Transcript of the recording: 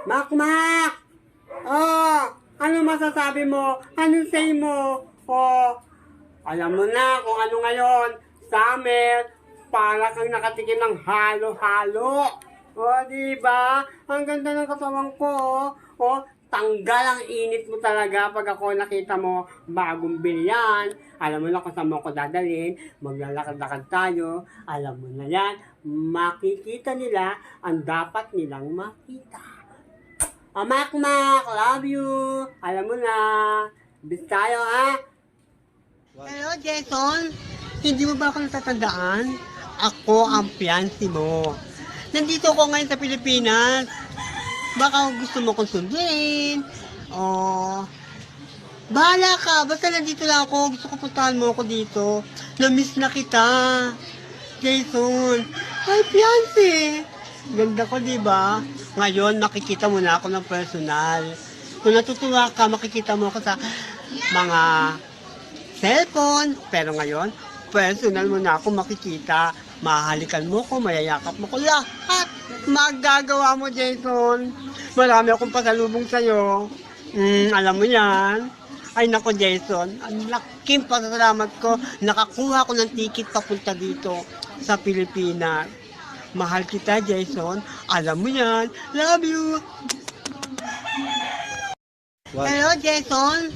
Makmak! Oh, ano masasabi mo? Anong say mo? Oh, alam mo na kung ano ngayon. Summer, para kang nakatikim ng halo-halo. Oh, di ba? Ang ganda ng katawan ko. Oh, tanggal ang init mo talaga pag ako nakita mo bagong bilian. Alam mo na kung saan mo ako dadalhin. Maglalakad-lakad tayo. Alam mo na yan. Makikita nila ang dapat nilang makita. Oh, Makmak, love you. Alam mo na. Bis tayo, ha? Hello, Jason. Hindi mo ba ako natatandaan? Ako ang fiancé mo. Nandito ako ngayon sa Pilipinas. Baka gusto mo kong sundin. O, bahala ka. Basta nandito lang ako. Gusto ko puntahan mo ako dito. Na-miss na kita. Jason. Ay, fiancé. Ganda ko, di ba? Ngayon, makikita mo na ako ng personal. Kung natutuwa ka, makikita mo ako sa mga cellphone. Pero ngayon, personal mo na ako makikita. Mahalikan mo ko, mayayakap mo ko. Lahat magagawa mo, Jason. Marami akong pasalubong sa'yo. Alam mo yan. Ay nako, Jason. Ang laking pasasalamat ko. Nakakuha ko ng ticket papunta dito sa Pilipinas. Mahal kita, Jason. Alam mo yan. Love you. Hello, Jason.